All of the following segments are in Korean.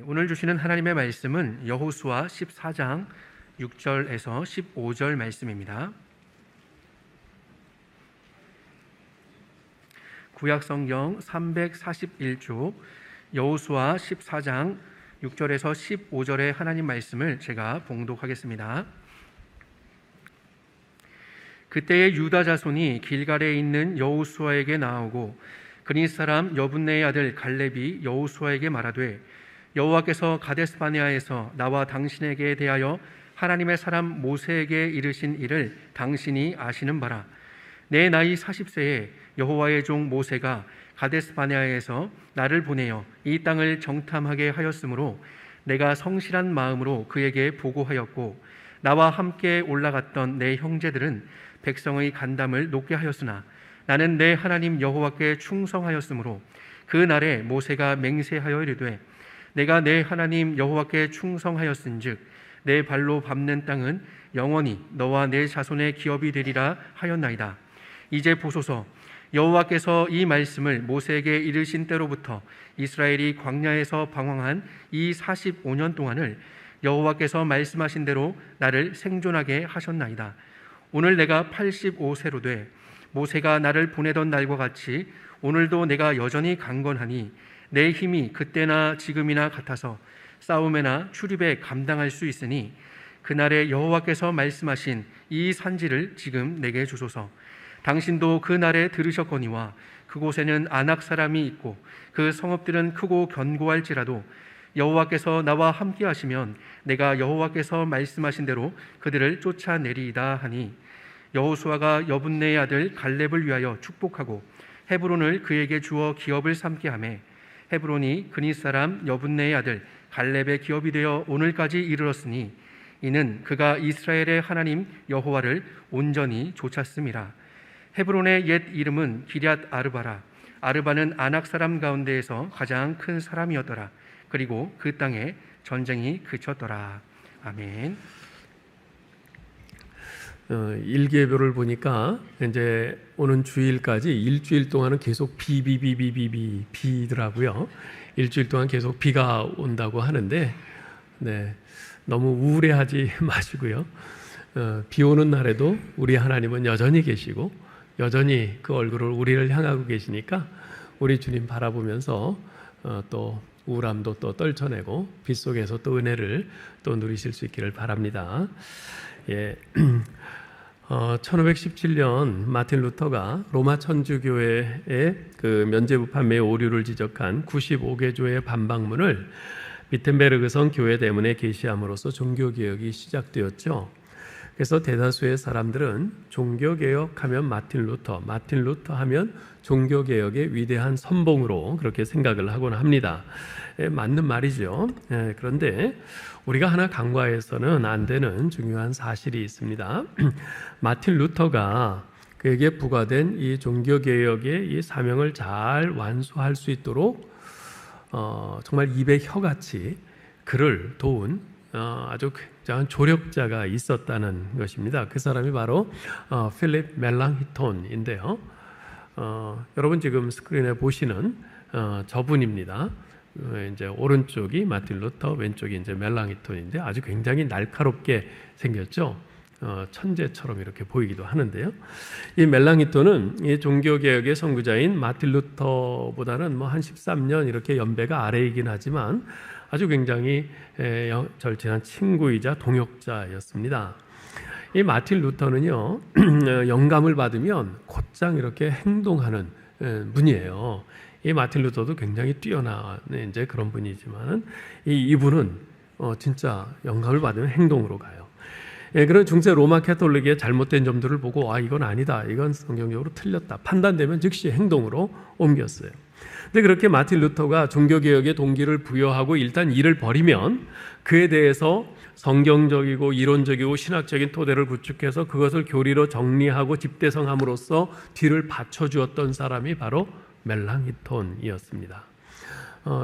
오늘 주시는 하나님의 말씀은 여호수아 14장 6절에서 15절 말씀입니다. 구약성경 341쪽 여호수아 14장 6절에서 15절의 하나님 말씀을 제가 봉독하겠습니다. 그때의 유다 자손이 길갈에 있는 여호수아에게 나오고 그니스 사람 여분네의 아들 갈렙이 여호수아에게 말하되 여호와께서 가데스바네아에서 나와 당신에게 대하여 하나님의 사람 모세에게 이르신 일을 당신이 아시는 바라. 내 나이 40세에 여호와의 종 모세가 가데스바네아에서 나를 보내어 이 땅을 정탐하게 하였으므로 내가 성실한 마음으로 그에게 보고하였고 나와 함께 올라갔던 내 형제들은 백성의 간담을 높게 하였으나 나는 내 하나님 여호와께 충성하였으므로 그 날에 모세가 맹세하여 이르되 내가 내 하나님 여호와께 충성하였은즉 내 발로 밟는 땅은 영원히 너와 내 자손의 기업이 되리라 하였나이다. 이제 보소서, 여호와께서 이 말씀을 모세에게 이르신 때로부터 이스라엘이 광야에서 방황한 이 45년 동안을 여호와께서 말씀하신 대로 나를 생존하게 하셨나이다. 오늘 내가 85세로 돼 모세가 나를 보내던 날과 같이 오늘도 내가 여전히 강건하니 내 힘이 그때나 지금이나 같아서 싸움에나 출입에 감당할 수 있으니 그날에 여호와께서 말씀하신 이 산지를 지금 내게 주소서. 당신도 그날에 들으셨거니와 그곳에는 아낙 사람이 있고 그 성읍들은 크고 견고할지라도 여호와께서 나와 함께 하시면 내가 여호와께서 말씀하신 대로 그들을 쫓아내리이다 하니 여호수아가 여분네의 아들 갈렙을 위하여 축복하고 헤브론을 그에게 주어 기업을 삼게 하매 헤브론이 그니스 사람 여분네의 아들 갈렙의 기업이 되어 오늘까지 이르렀으니 이는 그가 이스라엘의 하나님 여호와를 온전히 좇았음이라. 헤브론의 옛 이름은 기럇 아르바라. 아르바는 아낙 사람 가운데에서 가장 큰 사람이었더라. 그리고 그 땅에 전쟁이 그쳤더라. 아멘. 일기예보를 보니까 이제 오는 주일까지 일주일 동안은 계속 비더라고요. 일주일 동안 계속 비가 온다고 하는데, 너무 우울해하지 마시고요. 비 오는 날에도 우리 하나님은 여전히 계시고 여전히 그 얼굴을 우리를 향하고 계시니까 우리 주님 바라보면서 또 우울함도 또 떨쳐내고 빛 속에서 또 은혜를 또 누리실 수 있기를 바랍니다. 1517년 마틴 루터가 로마 천주교회의 그 면죄부 판매 오류를 지적한 95개조의 반박문을 비텐베르그성 교회 대문에 게시함으로써 종교개혁이 시작되었죠. 그래서 대다수의 사람들은 종교개혁하면 마틴 루터 하면 종교개혁의 위대한 선봉으로 그렇게 생각을 하곤 합니다. 맞는 말이죠. 그런데 우리가 하나 간과해서는 안 되는 중요한 사실이 있습니다. 마틴 루터가 그에게 부과된 이 종교개혁의 이 사명을 잘 완수할 수 있도록 정말 입에 혀같이 그를 도운 아주 굉장한 조력자가 있었다는 것입니다. 그 사람이 바로 필립 멜랑히톤인데요. 여러분 지금 스크린에 보시는 저분입니다. 이제 오른쪽이 마틴 루터, 왼쪽이 이제 멜랑히톤인데 아주 굉장히 날카롭게 생겼죠. 천재처럼 이렇게 보이기도 하는데요. 이 멜랑히톤은 이 종교개혁의 선구자인 마틴 루터보다는 한 13년 이렇게 연배가 아래이긴 하지만 아주 굉장히 절친한 친구이자 동역자였습니다. 이 마틴 루터는요, 영감을 받으면 곧장 이렇게 행동하는 분이에요. 이 마틴 루터도 굉장히 뛰어난 이제 그런 분이지만 이분은 진짜 영감을 받으면 행동으로 가요. 그런 중세 로마 캐톨릭의 잘못된 점들을 보고 이건 아니다, 이건 성경적으로 틀렸다 판단되면 즉시 행동으로 옮겼어요. 근데 그렇게 마틴 루터가 종교개혁의 동기를 부여하고 일단 일을 벌이면 그에 대해서 성경적이고 이론적이고 신학적인 토대를 구축해서 그것을 교리로 정리하고 집대성함으로써 뒤를 받쳐주었던 사람이 바로 멜랑히톤이었습니다.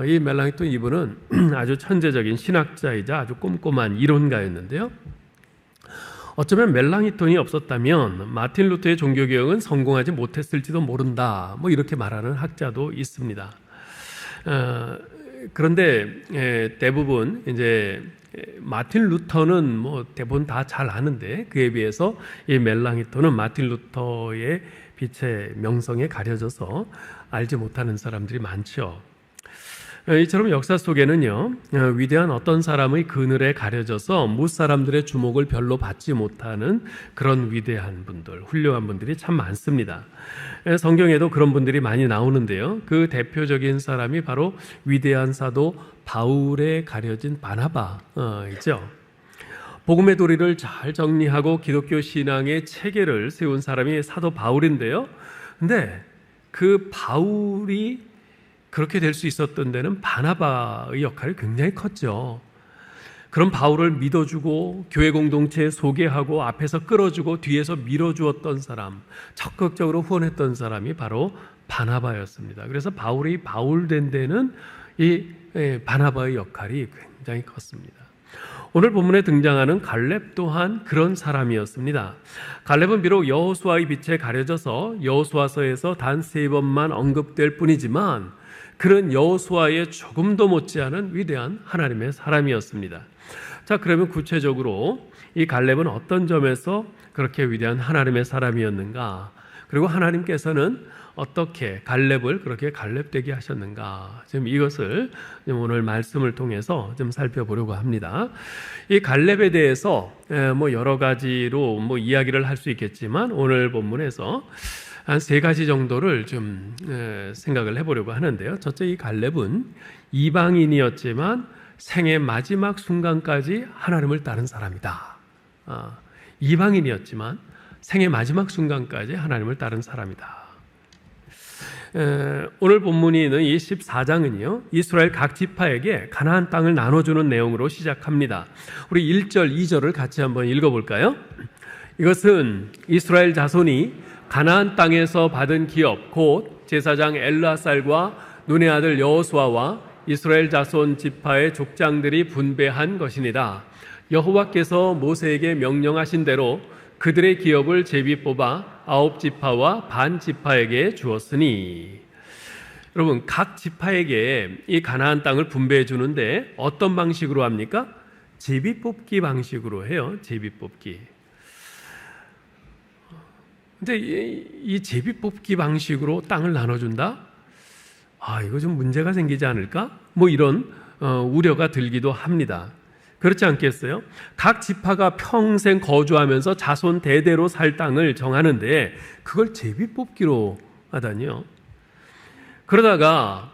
이 멜랑히톤 이분은 아주 천재적인 신학자이자 아주 꼼꼼한 이론가였는데요. 어쩌면 멜랑히톤이 없었다면 마틴 루터의 종교개혁은 성공하지 못했을지도 모른다, 이렇게 말하는 학자도 있습니다. 그런데 대부분 이제 마틴 루터는 뭐 대부분 다 잘 아는데 그에 비해서 이 멜랑히토는 마틴 루터의 빛의 명성에 가려져서 알지 못하는 사람들이 많죠. 이처럼 역사 속에는요, 위대한 어떤 사람의 그늘에 가려져서 못 사람들의 주목을 별로 받지 못하는 그런 위대한 분들, 훌륭한 분들이 참 많습니다. 성경에도 그런 분들이 많이 나오는데요. 그 대표적인 사람이 바로 위대한 사도 바울에 가려진 바나바이죠. 복음의 도리를 잘 정리하고 기독교 신앙의 체계를 세운 사람이 사도 바울인데요. 근데 그 바울이 그렇게 될 수 있었던 데는 바나바의 역할이 굉장히 컸죠. 그런 바울을 믿어주고 교회 공동체에 소개하고 앞에서 끌어주고 뒤에서 밀어주었던 사람, 적극적으로 후원했던 사람이 바로 바나바였습니다. 그래서 바울이 바울된 데는 이 바나바의 역할이 굉장히 컸습니다. 오늘 본문에 등장하는 갈렙 또한 그런 사람이었습니다. 갈렙은 비록 여호수아의 빛에 가려져서 여호수아서에서 단 3번만 언급될 뿐이지만 그는 여호수아의 조금도 못지않은 위대한 하나님의 사람이었습니다. 자, 그러면 구체적으로 이 갈렙은 어떤 점에서 그렇게 위대한 하나님의 사람이었는가? 그리고 하나님께서는 어떻게 갈렙을 그렇게 갈렙되게 하셨는가? 지금 이것을 오늘 말씀을 통해서 좀 살펴보려고 합니다. 이 갈렙에 대해서 뭐 여러 가지로 뭐 이야기를 할 수 있겠지만 오늘 본문에서 한 3가지 정도를 좀 생각을 해보려고 하는데요. 첫째, 이 갈렙은 이방인이었지만 생의 마지막 순간까지 하나님을 따른 사람이다. 이방인이었지만 생의 마지막 순간까지 하나님을 따른 사람이다. 오늘 본문이 있는 이 14장은요, 이스라엘 각 지파에게 가나안 땅을 나눠주는 내용으로 시작합니다. 우리 1절, 2절을 같이 한번 읽어볼까요? 이것은 이스라엘 자손이 가나안 땅에서 받은 기업 곧 제사장 엘르아살과 눈의 아들 여호수아와 이스라엘 자손 지파의 족장들이 분배한 것이니라. 여호와께서 모세에게 명령하신 대로 그들의 기업을 제비 뽑아 9지파와 반 지파에게 주었으니. 여러분, 각 지파에게 이 가나안 땅을 분배해 주는데 어떤 방식으로 합니까? 제비 뽑기 방식으로 해요. 제비 뽑기. 근데 이 제비 뽑기 방식으로 땅을 나눠준다? 이거 좀 문제가 생기지 않을까? 뭐 이런 우려가 들기도 합니다. 그렇지 않겠어요? 각 지파가 평생 거주하면서 자손 대대로 살 땅을 정하는데 그걸 제비 뽑기로 하다니요. 그러다가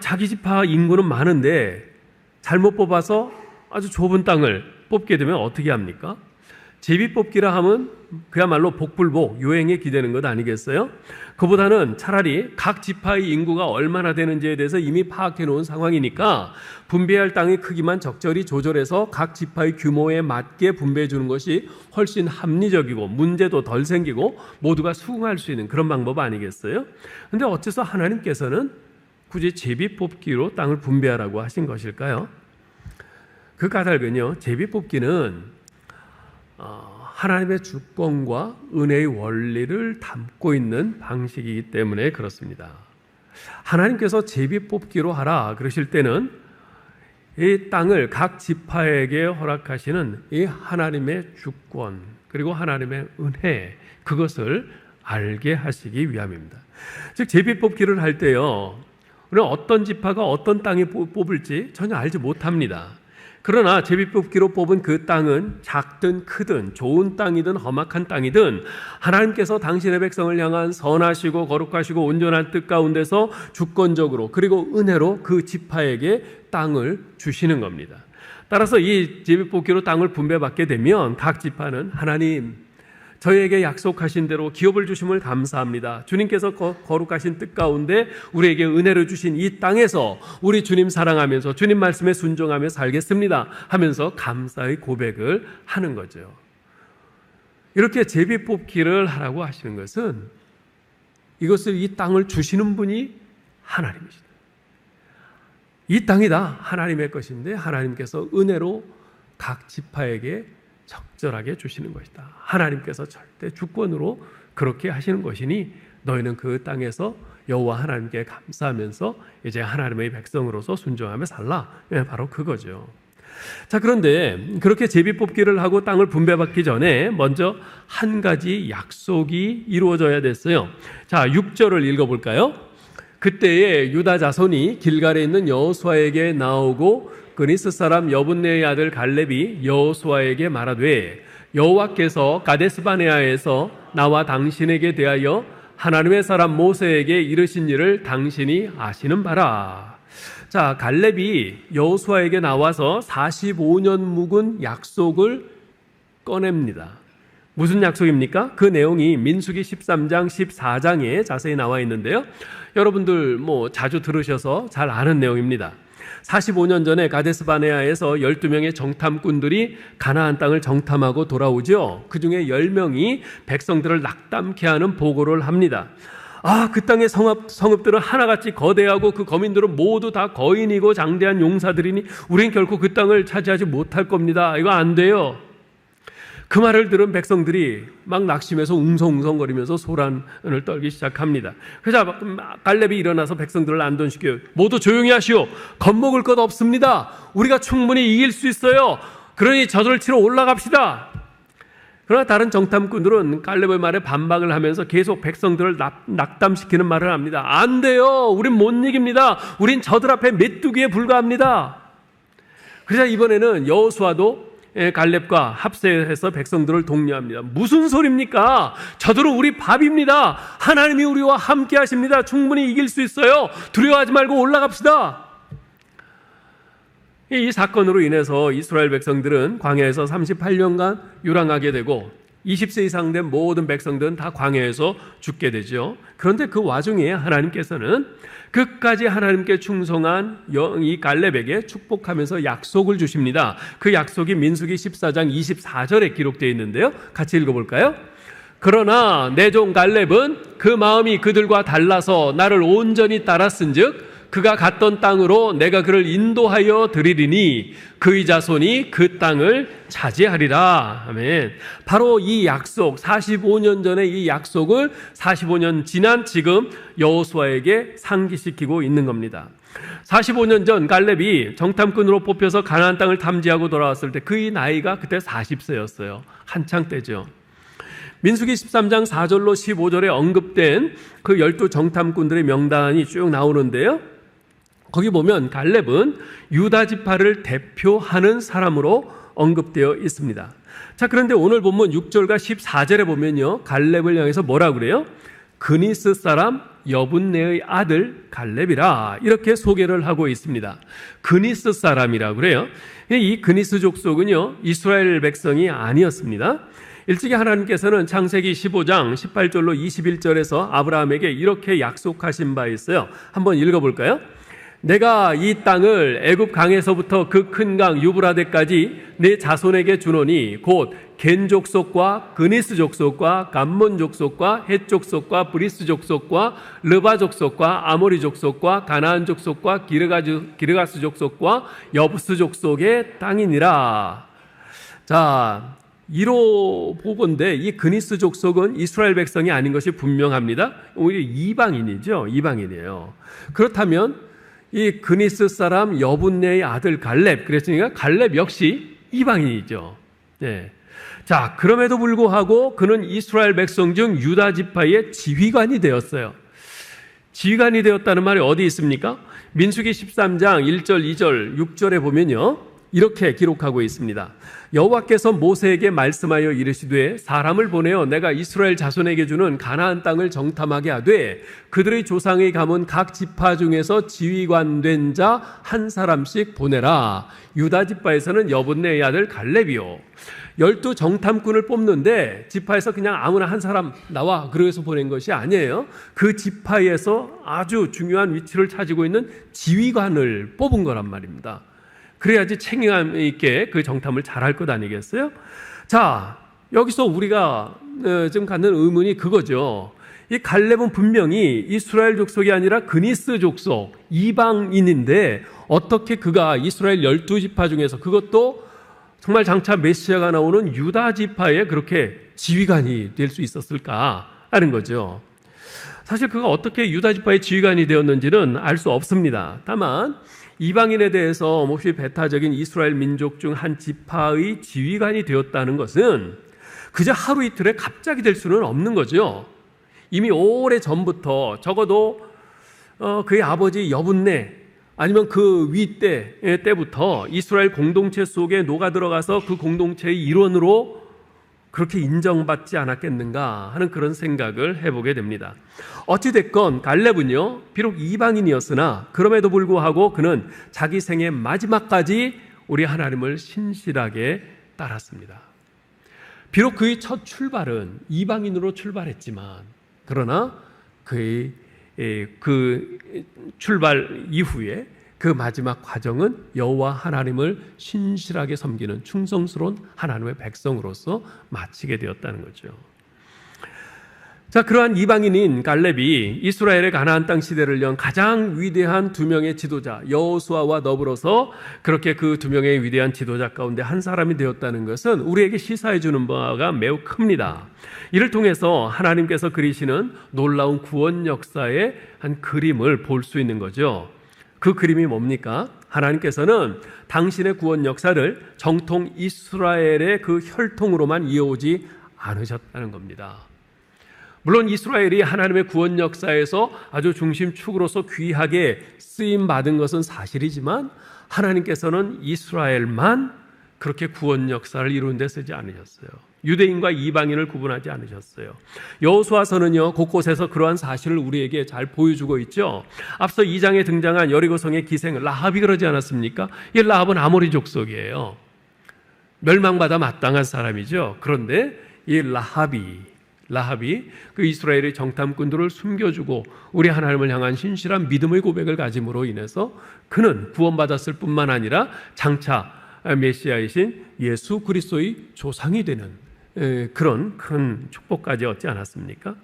자기 지파 인구는 많은데 잘못 뽑아서 아주 좁은 땅을 뽑게 되면 어떻게 합니까? 제비 뽑기라 하면 그야말로 복불복, 요행에 기대는 것 아니겠어요? 그보다는 차라리 각 지파의 인구가 얼마나 되는지에 대해서 이미 파악해 놓은 상황이니까 분배할 땅의 크기만 적절히 조절해서 각 지파의 규모에 맞게 분배해 주는 것이 훨씬 합리적이고 문제도 덜 생기고 모두가 수긍할 수 있는 그런 방법 아니겠어요? 근데 어째서 하나님께서는 굳이 제비 뽑기로 땅을 분배하라고 하신 것일까요? 그 까닭은요, 제비 뽑기는 하나님의 주권과 은혜의 원리를 담고 있는 방식이기 때문에 그렇습니다. 하나님께서 제비 뽑기로 하라 그러실 때는 이 땅을 각 지파에게 허락하시는 이 하나님의 주권 그리고 하나님의 은혜, 그것을 알게 하시기 위함입니다. 즉 제비 뽑기를 할 때요, 우리는 어떤 지파가 어떤 땅에 뽑을지 전혀 알지 못합니다. 그러나 제비뽑기로 뽑은 그 땅은 작든 크든 좋은 땅이든 험악한 땅이든 하나님께서 당신의 백성을 향한 선하시고 거룩하시고 온전한 뜻 가운데서 주권적으로 그리고 은혜로 그 지파에게 땅을 주시는 겁니다. 따라서 이 제비뽑기로 땅을 분배받게 되면 각 지파는 하나님, 저희에게 약속하신 대로 기업을 주심을 감사합니다. 주님께서 거룩하신 뜻 가운데 우리에게 은혜를 주신 이 땅에서 우리 주님 사랑하면서 주님 말씀에 순종하며 살겠습니다 하면서 감사의 고백을 하는 거죠. 이렇게 제비뽑기를 하라고 하시는 것은 이것을, 이 땅을 주시는 분이 하나님이시다. 이 땅이 다 하나님의 것인데 하나님께서 은혜로 각 지파에게 적절하게 주시는 것이다. 하나님께서 절대 주권으로 그렇게 하시는 것이니 너희는 그 땅에서 여호와 하나님께 감사하면서 이제 하나님의 백성으로서 순종하며 살라. 바로 그거죠. 자, 그런데 그렇게 제비뽑기를 하고 땅을 분배받기 전에 먼저 한 가지 약속이 이루어져야 됐어요. 자, 6절을 읽어볼까요? 그때에 유다 자손이 길갈에 있는 여호수아에게 나오고 그니스 사람 여분네의 아들 갈렙이 여호수아에게 말하되 여호와께서 가데스바네아에서 나와 당신에게 대하여 하나님의 사람 모세에게 이르신 일을 당신이 아시는 바라. 자, 갈렙이 여호수아에게 나와서 45년 묵은 약속을 꺼냅니다. 무슨 약속입니까? 그 내용이 민수기 13장, 14장에 자세히 나와 있는데요. 여러분들 자주 들으셔서 잘 아는 내용입니다. 45년 전에 가데스바네아에서 12명의 정탐꾼들이 가나안 땅을 정탐하고 돌아오죠. 그 중에 10명이 백성들을 낙담케 하는 보고를 합니다. 그 땅의 성읍들은 하나같이 거대하고 그 거민들은 모두 다 거인이고 장대한 용사들이니 우린 결코 그 땅을 차지하지 못할 겁니다. 이거 안 돼요. 그 말을 들은 백성들이 막 낙심해서 웅성웅성거리면서 소란을 떨기 시작합니다. 그래서 갈렙이 일어나서 백성들을 안돈시켜요. 모두 조용히 하시오. 겁먹을 것 없습니다. 우리가 충분히 이길 수 있어요. 그러니 저들을 치러 올라갑시다. 그러나 다른 정탐꾼들은 갈렙의 말에 반박을 하면서 계속 백성들을 낙담시키는 말을 합니다. 안 돼요. 우린 못 이깁니다. 우린 저들 앞에 메뚜기에 불과합니다. 그래서 이번에는 여호수아도 갈렙과 합세해서 백성들을 독려합니다. 무슨 소리입니까? 저들은 우리 밥입니다. 하나님이 우리와 함께 하십니다. 충분히 이길 수 있어요. 두려워하지 말고 올라갑시다. 이 사건으로 인해서 이스라엘 백성들은 광야에서 38년간 유랑하게 되고 20세 이상 된 모든 백성들은 다 광야에서 죽게 되죠. 그런데 그 와중에 하나님께서는 끝까지 하나님께 충성한 이 갈렙에게 축복하면서 약속을 주십니다. 그 약속이 민수기 14장 24절에 기록되어 있는데요. 같이 읽어볼까요? 그러나 내 종 갈렙은 그 마음이 그들과 달라서 나를 온전히 따랐은즉 그가 갔던 땅으로 내가 그를 인도하여 드리리니 그의 자손이 그 땅을 차지하리라. 아멘. 바로 이 약속, 45년 전에 이 약속을 45년 지난 지금 여호수아에게 상기시키고 있는 겁니다. 45년 전 갈렙이 정탐꾼으로 뽑혀서 가나안 땅을 탐지하고 돌아왔을 때 그의 나이가 그때 40세였어요. 한창 때죠. 민수기 13장 4절로 15절에 언급된 그 12 정탐꾼들의 명단이 쭉 나오는데요. 거기 보면 갈렙은 유다 지파를 대표하는 사람으로 언급되어 있습니다. 자, 그런데 오늘 본문 6절과 14절에 보면요, 갈렙을 향해서 뭐라 그래요? 그니스 사람 여분네의 아들 갈렙이라 이렇게 소개를 하고 있습니다. 그니스 사람이라고 그래요. 이 그니스 족속은요, 이스라엘 백성이 아니었습니다. 일찍이 하나님께서는 창세기 15장 18절로 21절에서 아브라함에게 이렇게 약속하신 바 있어요. 한번 읽어볼까요? 내가 이 땅을 애굽 강에서부터 그 큰 강 유브라데까지 내 자손에게 주노니 곧 겐 족속과 그니스 족속과 감몬 족속과 헷 족속과 브리스 족속과 르바 족속과 아모리 족속과 가나안 족속과 기르가스 족속과 여부스 족속의 땅이니라. 자, 1호 보건데 이 그니스 족속은 이스라엘 백성이 아닌 것이 분명합니다. 오히려 이방인이죠. 이방인이에요. 그렇다면 이 그니스 사람 여분네의 아들 갈렙, 그랬으니까 갈렙 역시 이방인이죠. 네. 자, 그럼에도 불구하고 그는 이스라엘 백성 중 유다 지파의 지휘관이 되었어요. 지휘관이 되었다는 말이 어디 있습니까? 민수기 13장 1절, 2절, 6절에 보면요, 이렇게 기록하고 있습니다. 여호와께서 모세에게 말씀하여 이르시되 사람을 보내어 내가 이스라엘 자손에게 주는 가나안 땅을 정탐하게 하되 그들의 조상의 가문 각 지파 중에서 지휘관 된 자 한 사람씩 보내라. 유다 지파에서는 여분네의 아들 갈렙이요. 12 정탐꾼을 뽑는데 지파에서 그냥 아무나 한 사람 나와 그래서 보낸 것이 아니에요. 그 지파에서 아주 중요한 위치를 차지고 있는 지휘관을 뽑은 거란 말입니다. 그래야지 책임감 있게 그 정탐을 잘할 것 아니겠어요? 자, 여기서 우리가 지금 갖는 의문이 그거죠. 이 갈렙은 분명히 이스라엘 족속이 아니라 그니스 족속, 이방인인데 어떻게 그가 이스라엘 12지파 중에서 그것도 정말 장차 메시아가 나오는 유다 지파에 그렇게 지휘관이 될 수 있었을까 하는 거죠. 사실 그가 어떻게 유다 지파의 지휘관이 되었는지는 알 수 없습니다. 다만 이방인에 대해서 몹시 배타적인 이스라엘 민족 중 한 지파의 지휘관이 되었다는 것은 그저 하루 이틀에 갑자기 될 수는 없는 거죠. 이미 오래 전부터 적어도 그의 아버지 여분네 아니면 그 위 때부터 이스라엘 공동체 속에 녹아 들어가서 그 공동체의 일원으로 그렇게 인정받지 않았겠는가 하는 그런 생각을 해보게 됩니다. 어찌됐건 갈렙은요, 비록 이방인이었으나 그럼에도 불구하고 그는 자기 생의 마지막까지 우리 하나님을 신실하게 따랐습니다. 비록 그의 첫 출발은 이방인으로 출발했지만 그러나 그의 그 출발 이후에 그 마지막 과정은 여호와 하나님을 신실하게 섬기는 충성스러운 하나님의 백성으로서 마치게 되었다는 거죠. 자, 그러한 이방인인 갈렙이 이스라엘의 가나안 땅 시대를 연 가장 위대한 두 명의 지도자 여호수아와 더불어서 그렇게 그 두 명의 위대한 지도자 가운데 한 사람이 되었다는 것은 우리에게 시사해 주는 바가 매우 큽니다. 이를 통해서 하나님께서 그리시는 놀라운 구원 역사의 한 그림을 볼 수 있는 거죠. 그 그림이 뭡니까? 하나님께서는 당신의 구원 역사를 정통 이스라엘의 그 혈통으로만 이어오지 않으셨다는 겁니다. 물론 이스라엘이 하나님의 구원 역사에서 아주 중심축으로서 귀하게 쓰임받은 것은 사실이지만 하나님께서는 이스라엘만 그렇게 구원 역사를 이루는 데 쓰지 않으셨어요. 유대인과 이방인을 구분하지 않으셨어요. 여호수아서는요, 곳곳에서 그러한 사실을 우리에게 잘 보여주고 있죠. 앞서 2장에 등장한 여리고성의 기생 라합이 그러지 않았습니까? 이 라합은 아모리 족속이에요. 멸망받아 마땅한 사람이죠. 그런데 이 라합이 그 이스라엘의 정탐꾼들을 숨겨주고 우리 하나님을 향한 신실한 믿음의 고백을 가짐으로 인해서 그는 구원받았을 뿐만 아니라 장차 메시아이신 예수 그리스도의 조상이 되는 그런 큰 축복까지 얻지 않았습니까?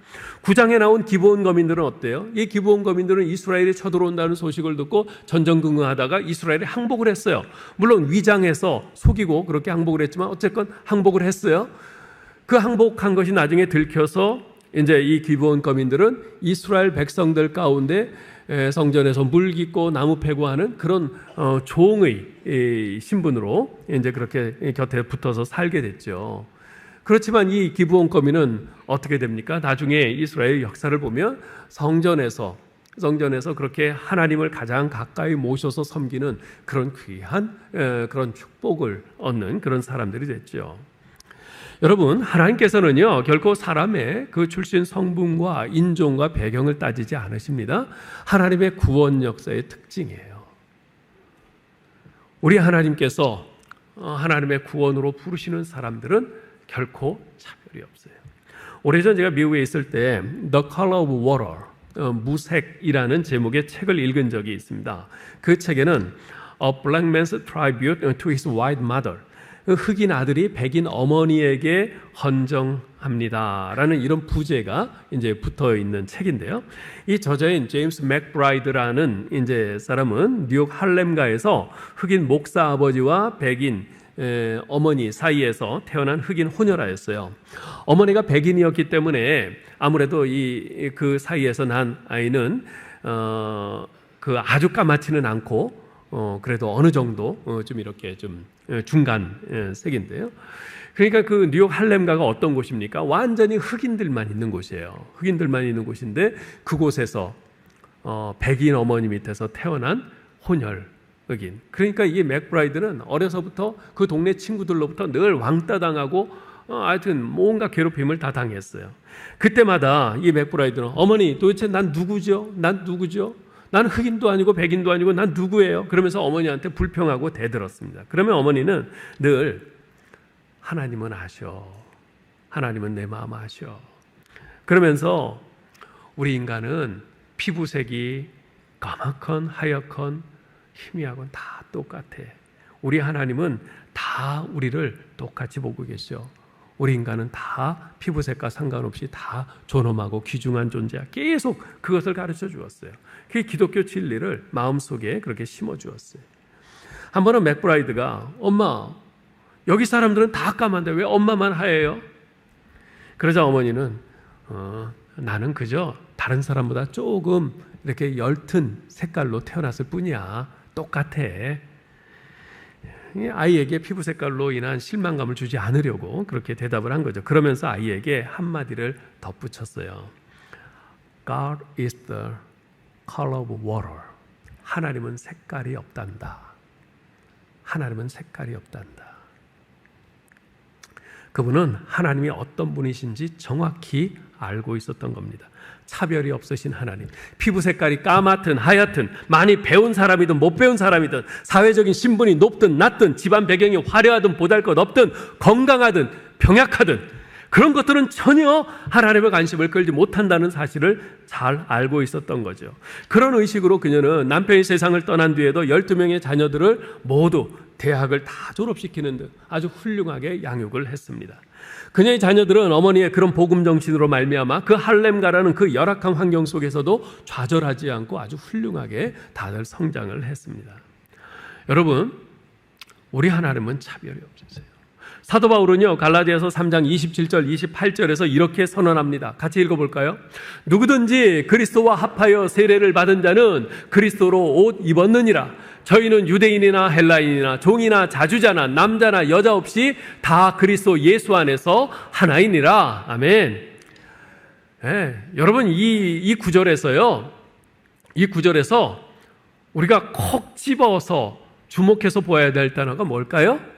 9장에 나온 기브온 거민들은 어때요? 이 기브온 거민들은 이스라엘이 쳐들어온다는 소식을 듣고 전전긍긍하다가 이스라엘에 항복을 했어요. 물론 위장해서 속이고 그렇게 항복을 했지만 어쨌건 항복을 했어요. 그 항복한 것이 나중에 들켜서 이제 이 기브온 거민들은 이스라엘 백성들 가운데 성전에서 물 깃고 나무 패고 하는 그런 종의 신분으로 이제 그렇게 곁에 붙어서 살게 됐죠. 그렇지만 이 기브온 거민은 어떻게 됩니까? 나중에 이스라엘 역사를 보면 성전에서 그렇게 하나님을 가장 가까이 모셔서 섬기는 그런 귀한 그런 축복을 얻는 그런 사람들이 됐죠. 여러분, 하나님께서는요 결코 사람의 그 출신 성분과 인종과 배경을 따지지 않으십니다. 하나님의 구원 역사의 특징이에요. 우리 하나님께서 하나님의 구원으로 부르시는 사람들은 결코 차별이 없어요. 오래전 제가 미국에 있을 때 The Color of Water, 무색이라는 제목의 책을 읽은 적이 있습니다. 그 책에는 A Black Man's Tribute to His White Mother, 흑인 아들이 백인 어머니에게 헌정합니다라는 이런 부제가 이제 붙어 있는 책인데요. 이 저자인 제임스 맥브라이드라는 이제 사람은 뉴욕 할렘가에서 흑인 목사 아버지와 백인 어머니 사이에서 태어난 흑인 혼혈아였어요. 어머니가 백인이었기 때문에 아무래도 그 사이에서 난 아이는 그 아주 까맣지는 않고 그래도 어느 정도 좀 이렇게 좀 중간 색인데요. 그러니까 그 뉴욕 할렘가가 어떤 곳입니까? 완전히 흑인들만 있는 곳이에요. 흑인들만 있는 곳인데 그곳에서 백인 어머니 밑에서 태어난 혼혈 흑인. 그러니까 이 맥브라이드는 어려서부터 그 동네 친구들로부터 늘 왕따 당하고 하여튼 뭔가 괴롭힘을 다 당했어요. 그때마다 이 맥브라이드는 어머니 도대체 난 누구죠? 난 흑인도 아니고 백인도 아니고 난 누구예요? 그러면서 어머니한테 불평하고 대들었습니다. 그러면 어머니는 늘 하나님은 아셔. 하나님은 내 마음 아셔. 그러면서 우리 인간은 피부색이 까맣건 하얗건 희미하건 다 똑같아. 우리 하나님은 다 우리를 똑같이 보고 계셔. 우리 인간은 다 피부색과 상관없이 다 존엄하고 귀중한 존재야. 계속 그것을 가르쳐 주었어요. 그 기독교 진리를 마음속에 그렇게 심어 주었어요. 한 번은 맥브라이드가 엄마, 여기 사람들은 다 까만데 왜 엄마만 하얘요? 그러자 어머니는 나는 그저 다른 사람보다 조금 이렇게 엷은 색깔로 태어났을 뿐이야. 똑같아. 아이에게 피부 색깔로 인한 실망감을 주지 않으려고 그렇게 대답을 한 거죠. 그러면서 아이에게 한마디를 덧붙였어요. God is the color of water. 하나님은 색깔이 없단다. 하나님은 색깔이 없단다. 그분은 하나님이 어떤 분이신지 정확히 알고 있었던 겁니다. 차별이 없으신 하나님, 피부 색깔이 까맣든 하얗든, 많이 배운 사람이든 못 배운 사람이든, 사회적인 신분이 높든 낮든, 집안 배경이 화려하든 보잘것없든, 건강하든 병약하든, 그런 것들은 전혀 하나님의 관심을 끌지 못한다는 사실을 잘 알고 있었던 거죠. 그런 의식으로 그녀는 남편이 세상을 떠난 뒤에도 12명의 자녀들을 모두 대학을 다 졸업시키는 등 아주 훌륭하게 양육을 했습니다. 그녀의 자녀들은 어머니의 그런 복음 정신으로 말미암아 그 할렘가라는 그 열악한 환경 속에서도 좌절하지 않고 아주 훌륭하게 다들 성장을 했습니다. 여러분, 우리 하나님은 차별이 없으세요. 사도 바울은요, 갈라디아서 3장 27절 28절에서 이렇게 선언합니다. 같이 읽어볼까요? 누구든지 그리스도와 합하여 세례를 받은 자는 그리스도로 옷 입었느니라. 저희는 유대인이나 헬라인이나 종이나 자주자나 남자나 여자 없이 다 그리스도 예수 안에서 하나이니라. 아멘. 여러분, 이 구절에서요, 이 구절에서 우리가 콕 집어서 주목해서 보아야 될 단어가 뭘까요?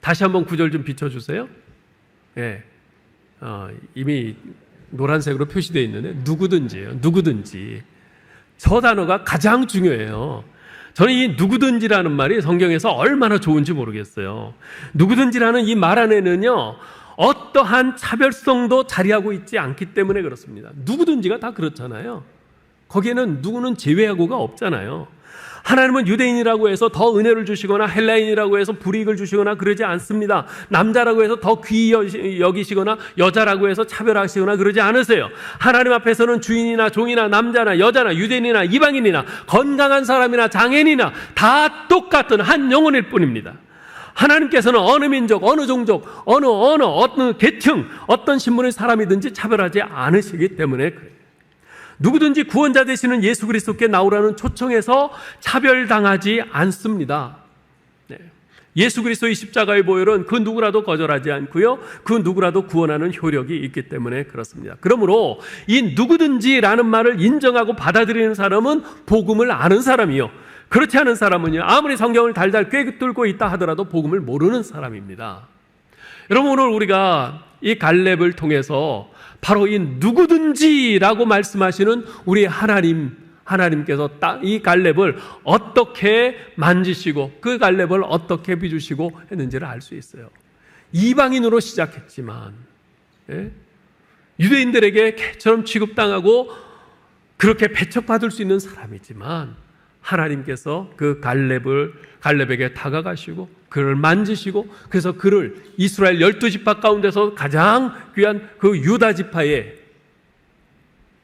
다시 한번 구절 좀 비춰주세요. 이미 노란색으로 표시되어 있는데 누구든지예요. 누구든지. 저 단어가 가장 중요해요. 저는 이 누구든지라는 말이 성경에서 얼마나 좋은지 모르겠어요. 누구든지라는 이 말 안에는요, 어떠한 차별성도 자리하고 있지 않기 때문에 그렇습니다. 누구든지가 다 그렇잖아요. 거기에는 누구는 제외하고가 없잖아요. 하나님은 유대인이라고 해서 더 은혜를 주시거나 헬라인이라고 해서 불이익을 주시거나 그러지 않습니다. 남자라고 해서 더 귀히 여기시거나 여자라고 해서 차별하시거나 그러지 않으세요. 하나님 앞에서는 주인이나 종이나 남자나 여자나 유대인이나 이방인이나 건강한 사람이나 장애인이나 다 똑같은 한 영혼일 뿐입니다. 하나님께서는 어느 민족, 어느 종족, 어느 언어, 어떤 계층, 어떤 신분의 사람이든지 차별하지 않으시기 때문에 그래요. 누구든지 구원자 되시는 예수 그리스도께 나오라는 초청에서 차별당하지 않습니다. 예수 그리스도의 십자가의 보혈은 그 누구라도 거절하지 않고요, 그 누구라도 구원하는 효력이 있기 때문에 그렇습니다. 그러므로 이 누구든지라는 말을 인정하고 받아들이는 사람은 복음을 아는 사람이요, 그렇지 않은 사람은요, 아무리 성경을 달달 꿰뚫고 있다 하더라도 복음을 모르는 사람입니다. 여러분, 오늘 우리가 이 갈렙을 통해서 바로 이 누구든지라고 말씀하시는 우리 하나님께서 이 갈렙을 어떻게 만지시고 그 갈렙을 어떻게 빚으시고 했는지를 알 수 있어요. 이방인으로 시작했지만 유대인들에게 개처럼 취급당하고 그렇게 배척받을 수 있는 사람이지만 하나님께서 그 갈렙에게 다가가시고 그를 만지시고, 그래서 그를 이스라엘 12지파 가운데서 가장 귀한 그 유다 지파의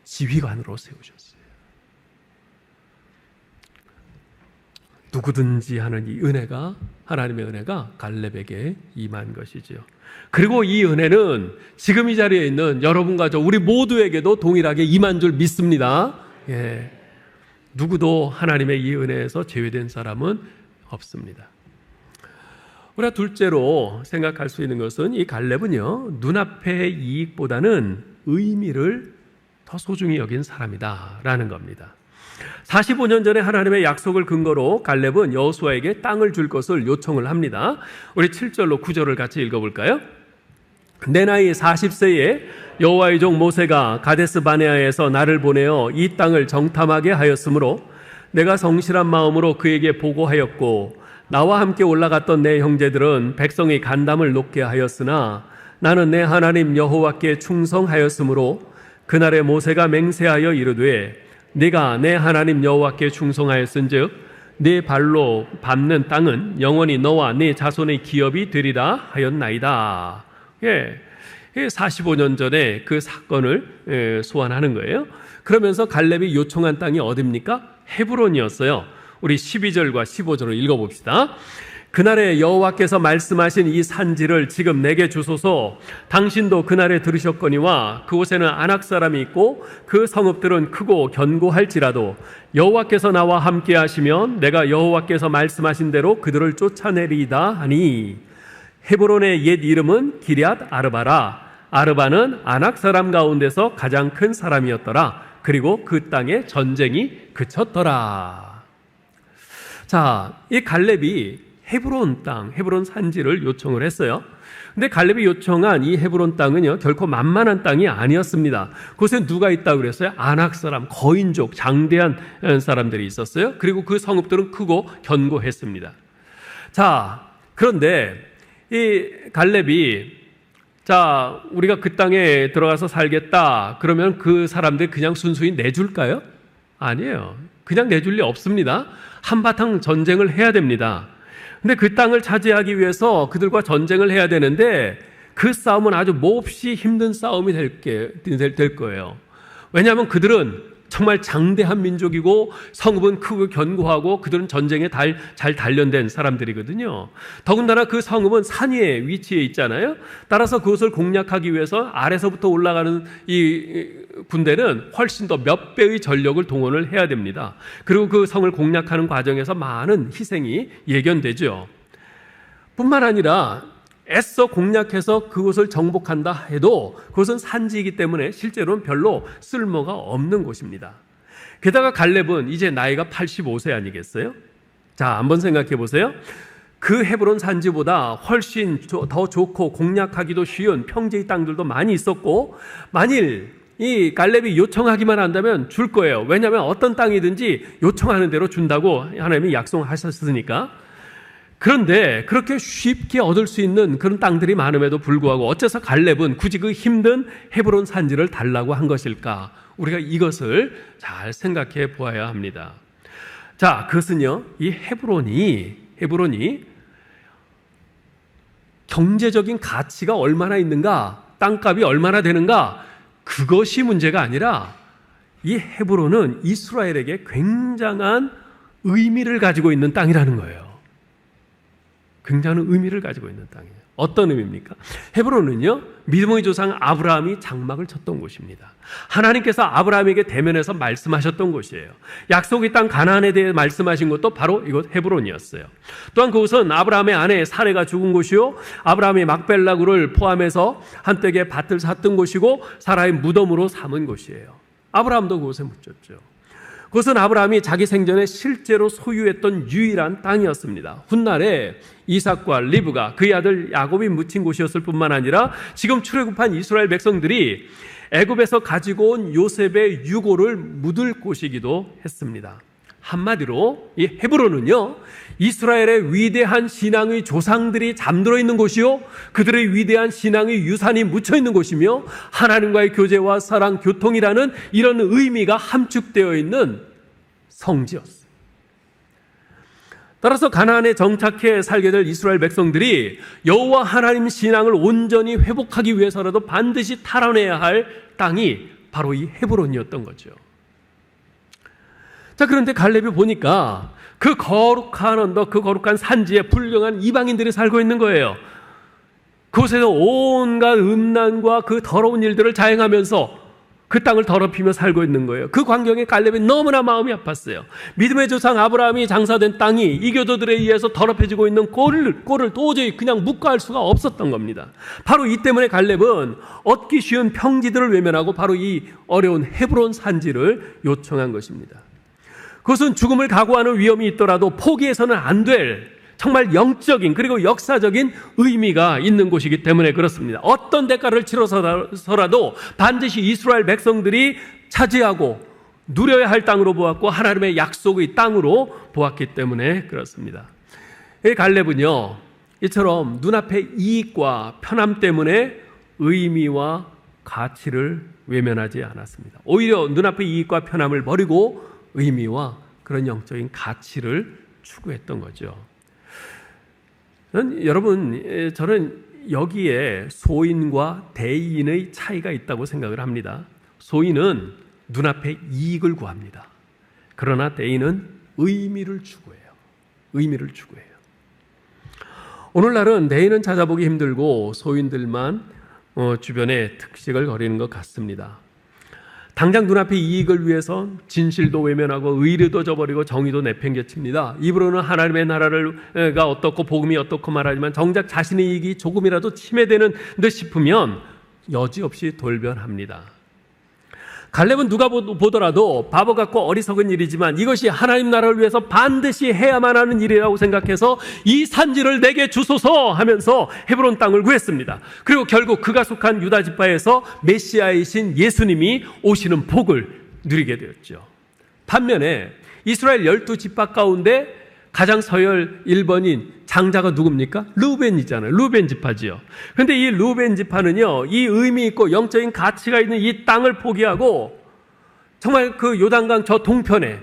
지휘관으로 세우셨어요. 누구든지 하는 이 은혜가, 하나님의 은혜가 갈렙에게 임한 것이지요. 그리고 이 은혜는 지금 이 자리에 있는 여러분과 저 우리 모두에게도 동일하게 임한 줄 믿습니다. 누구도 하나님의 이 은혜에서 제외된 사람은 없습니다. 우리가 둘째로 생각할 수 있는 것은 이 갈렙은요, 눈앞의 이익보다는 의미를 더 소중히 여긴 사람이다라는 겁니다. 45년 전에 하나님의 약속을 근거로 갈렙은 여호수아에게 땅을 줄 것을 요청을 합니다. 우리 7절로 9절을 같이 읽어볼까요? 내 나이 40세에 여호와의 종 모세가 가데스 바네아에서 나를 보내어 이 땅을 정탐하게 하였으므로 내가 성실한 마음으로 그에게 보고하였고, 나와 함께 올라갔던 내 형제들은 백성의 간담을 높게 하였으나 나는 내 하나님 여호와께 충성하였으므로 그날에 모세가 맹세하여 이르되 네가 내 하나님 여호와께 충성하였은즉 네 발로 밟는 땅은 영원히 너와 네 자손의 기업이 되리라 하였나이다. 45년 전에 그 사건을 소환하는 거예요. 그러면서 갈렙이 요청한 땅이 어디입니까? 헤브론이었어요. 우리 12절과 15절을 읽어봅시다. 그날에 여호와께서 말씀하신 이 산지를 지금 내게 주소서. 당신도 그날에 들으셨거니와 그곳에는 아낙 사람이 있고 그 성읍들은 크고 견고할지라도 여호와께서 나와 함께 하시면 내가 여호와께서 말씀하신 대로 그들을 쫓아내리이다 하니, 헤브론의 옛 이름은 기럇 아르바라. 아르바는 아낙 사람 가운데서 가장 큰 사람이었더라. 그리고 그 땅에 전쟁이 그쳤더라. 자, 이 갈렙이 헤브론 땅, 헤브론 산지를 요청을 했어요. 근데 갈렙이 요청한 이 헤브론 땅은요, 결코 만만한 땅이 아니었습니다. 그곳에 누가 있다고 그랬어요? 아낙 사람, 거인족, 장대한 사람들이 있었어요. 그리고 그 성읍들은 크고 견고했습니다. 자, 그런데 이 갈렙이, 자, 우리가 그 땅에 들어가서 살겠다 그러면 그 사람들 그냥 순수히 내줄까요? 아니에요. 그냥 내줄 리 없습니다. 한바탕 전쟁을 해야 됩니다. 근데 그 땅을 차지하기 위해서 그들과 전쟁을 해야 되는데 그 싸움은 아주 몹시 힘든 싸움이 될 거예요. 왜냐하면 그들은 정말 장대한 민족이고 성읍은 크고 견고하고 그들은 전쟁에 잘 단련된 사람들이거든요. 더군다나 그 성읍은 산 위에 위치해 있잖아요. 따라서 그것을 공략하기 위해서 아래서부터 올라가는 이 군대는 훨씬 더 몇 배의 전력을 동원을 해야 됩니다. 그리고 그 성을 공략하는 과정에서 많은 희생이 예견되죠. 뿐만 아니라 애써 공략해서 그곳을 정복한다 해도 그것은 산지이기 때문에 실제로는 별로 쓸모가 없는 곳입니다. 게다가 갈렙은 이제 나이가 85세 아니겠어요? 자, 한번 생각해 보세요. 그 헤브론 산지보다 훨씬 더 좋고 공략하기도 쉬운 평지의 땅들도 많이 있었고, 만일 이 갈렙이 요청하기만 한다면 줄 거예요. 왜냐하면 어떤 땅이든지 요청하는 대로 준다고 하나님이 약속하셨으니까. 그런데 그렇게 쉽게 얻을 수 있는 그런 땅들이 많음에도 불구하고 어째서 갈렙은 굳이 그 힘든 헤브론 산지를 달라고 한 것일까? 우리가 이것을 잘 생각해 보아야 합니다. 자, 그것은요, 이 헤브론이 경제적인 가치가 얼마나 있는가, 땅값이 얼마나 되는가, 그것이 문제가 아니라 이 헤브론은 이스라엘에게 굉장한 의미를 가지고 있는 땅이라는 거예요. 굉장한 의미를 가지고 있는 땅이에요. 어떤 의미입니까? 헤브론은요, 믿음의 조상 아브라함이 장막을 쳤던 곳입니다. 하나님께서 아브라함에게 대면해서 말씀하셨던 곳이에요. 약속의 땅 가나안에 대해 말씀하신 것도 바로 이곳 헤브론이었어요. 또한 그곳은 아브라함의 아내 사레가 죽은 곳이요, 아브라함이 막벨라구를 포함해서 한때에 밭을 샀던 곳이고 사라의 무덤으로 삼은 곳이에요. 아브라함도 그곳에 묻혔죠. 그것은 아브라함이 자기 생전에 실제로 소유했던 유일한 땅이었습니다. 훗날에 이삭과 리브가 그의 아들 야곱이 묻힌 곳이었을 뿐만 아니라 지금 출애굽한 이스라엘 백성들이 애굽에서 가지고 온 요셉의 유고를 묻을 곳이기도 했습니다. 한마디로 이 헤브론은요, 이스라엘의 위대한 신앙의 조상들이 잠들어 있는 곳이요, 그들의 위대한 신앙의 유산이 묻혀 있는 곳이며 하나님과의 교제와 사랑, 교통이라는 이런 의미가 함축되어 있는 성지였어요. 따라서 가나안에 정착해 살게 될 이스라엘 백성들이 여호와 하나님 신앙을 온전히 회복하기 위해서라도 반드시 탈환해야 할 땅이 바로 이 헤브론이었던 거죠. 자, 그런데 갈렙이 보니까 그 거룩한 언덕, 그 거룩한 산지에 불경한 이방인들이 살고 있는 거예요. 그곳에서 온갖 음란과 그 더러운 일들을 자행하면서 그 땅을 더럽히며 살고 있는 거예요. 그 광경에 갈렙이 너무나 마음이 아팠어요. 믿음의 조상 아브라함이 장사된 땅이 이교도들에 의해서 더럽혀지고 있는 꼴을 도저히 그냥 묵과할 수가 없었던 겁니다. 바로 이 때문에 갈렙은 얻기 쉬운 평지들을 외면하고 바로 이 어려운 헤브론 산지를 요청한 것입니다. 그것은 죽음을 각오하는 위험이 있더라도 포기해서는 안 될 정말 영적인 그리고 역사적인 의미가 있는 곳이기 때문에 그렇습니다. 어떤 대가를 치러서라도 반드시 이스라엘 백성들이 차지하고 누려야 할 땅으로 보았고 하나님의 약속의 땅으로 보았기 때문에 그렇습니다. 이 갈렙은요, 이처럼 눈앞의 이익과 편함 때문에 의미와 가치를 외면하지 않았습니다. 오히려 눈앞의 이익과 편함을 버리고 의미와 그런 영적인 가치를 추구했던 거죠. 저는 여기에 소인과 대인의 차이가 있다고 생각을 합니다. 소인은 눈앞의 이익을 구합니다. 그러나 대인은 의미를 추구해요. 의미를 추구해요. 오늘날은 대인은 찾아보기 힘들고 소인들만 주변에 특식을 거리는 것 같습니다. 당장 눈앞의 이익을 위해서 진실도 외면하고 의리도 저버리고 정의도 내팽개칩니다. 입으로는 하나님의 나라가 어떻고 복음이 어떻고 말하지만 정작 자신의 이익이 조금이라도 침해되는 듯 싶으면 여지없이 돌변합니다. 갈렙은 누가 보더라도 바보 같고 어리석은 일이지만 이것이 하나님 나라를 위해서 반드시 해야만 하는 일이라고 생각해서 이 산지를 내게 주소서 하면서 헤브론 땅을 구했습니다. 그리고 결국 그가 속한 유다 지파에서 메시아이신 예수님이 오시는 복을 누리게 되었죠. 반면에 이스라엘 12지파 가운데 가장 서열 1번인 장자가 누굽니까? 르우벤이잖아요. 르우벤 지파지요. 그런데 이 르우벤 지파는요, 이 의미 있고 영적인 가치가 있는 이 땅을 포기하고 정말 그 요단강 저 동편에,